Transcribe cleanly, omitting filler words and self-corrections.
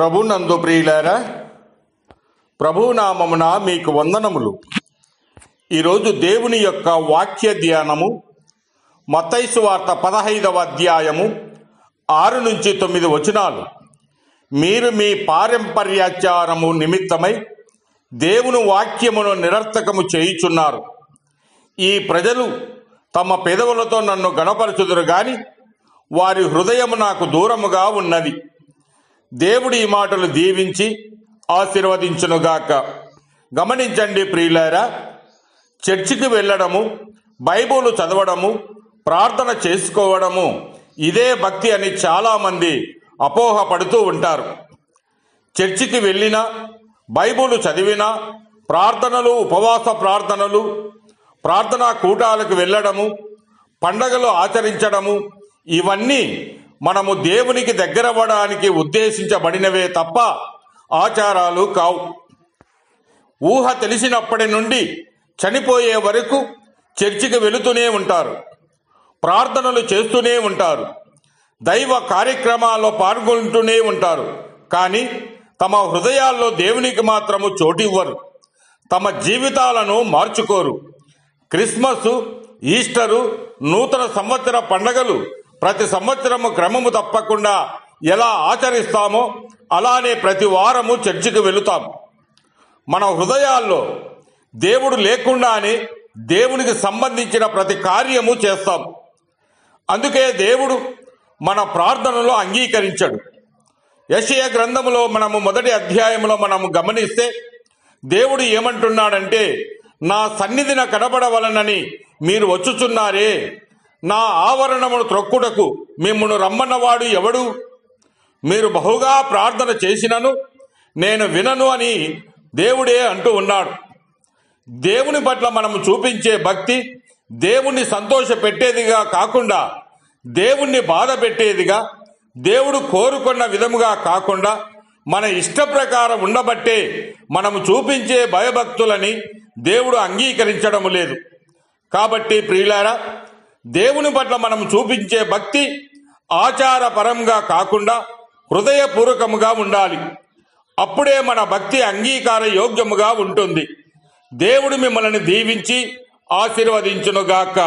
ప్రభునందు ప్రియులారా, ప్రభునామమున మీకు వందనములు. ఈరోజు దేవుని యొక్క వాక్య ధ్యానము మత్తయి సువార్త 15వ అధ్యాయము 6 నుంచి 9 వచనాలు. మీరు మీ పారంపర్యాచారము నిమిత్తమై దేవుని వాక్యమును నిరర్థకము చేయుచున్నారు. ఈ ప్రజలు తమ పెదవులతో నన్ను గణపరచుదురు గాని వారి హృదయము నాకు దూరముగా ఉన్నది. దేవుడి ఈ మాటలు దీవించి ఆశీర్వదించునుగాక. గమనించండి ప్రియులారా, చర్చికి వెళ్ళడము, బైబిల్ చదవడము, ప్రార్థన చేసుకోవడము ఇదే భక్తి అని చాలామంది అపోహపడుతూ ఉంటారు. చర్చికి వెళ్ళినా, బైబిల్ చదివినా, ప్రార్థనలు, ఉపవాస ప్రార్థనలు, ప్రార్థనా కూటాలకు వెళ్ళడము, పండగలు ఆచరించడము ఇవన్నీ మనము దేవునికి దగ్గరవ్వడానికి ఉద్దేశించబడినవే తప్ప ఆచారాలు కావు. ఊహ తెలిసినప్పటి నుండి చనిపోయే వరకు చర్చికి వెళుతూనే ఉంటారు, ప్రార్థనలు చేస్తూనే ఉంటారు, దైవ కార్యక్రమాల్లో పాల్గొంటూనే ఉంటారు. కానీ తమ హృదయాల్లో దేవునికి మాత్రము చోటివ్వరు, తమ జీవితాలను మార్చుకోరు. క్రిస్మస్, ఈస్టరు, నూతన సంవత్సర పండగలు ప్రతి సంవత్సరము క్రమము తప్పకుండా ఎలా ఆచరిస్తామో అలానే ప్రతి వారము చర్చికి వెళుతాం. మన హృదయాల్లో దేవుడు లేకుండానే దేవునికి సంబంధించిన ప్రతి కార్యము చేస్తాం. అందుకే దేవుడు మన ప్రార్థనలో అంగీకరించడు. యెషయా గ్రంథములో మనము 1వ అధ్యాయంలో మనము గమనిస్తే దేవుడు ఏమంటున్నాడంటే, నా సన్నిధిన కనబడవలనని మీరు వచ్చుచున్నారే, నా ఆవరణమును త్రొక్కుటకు మిమ్మును రమ్మన్నవాడు ఎవడు? మీరు బహుగా ప్రార్థన చేసినను నేను వినను అని దేవుడే అంటూ ఉన్నాడు. దేవుని పట్ల మనము చూపించే భక్తి దేవుణ్ణి సంతోష పెట్టేదిగా కాకుండా, దేవుణ్ణి బాధ పెట్టేదిగా, దేవుడు కోరుకున్న విధముగా కాకుండా మన ఇష్ట ప్రకారం ఉండబట్టే మనము చూపించే భయభక్తులని దేవుడు అంగీకరించడం లేదు. కాబట్టి ప్రియులారా, దేవుని పట్ల మనం చూపించే భక్తి ఆచారపరంగా కాకుండా హృదయపూర్వకముగా ఉండాలి. అప్పుడే మన భక్తి అంగీకార యోగ్యముగా ఉంటుంది. దేవుడు మిమ్మల్ని దీవించి ఆశీర్వదించునుగాక.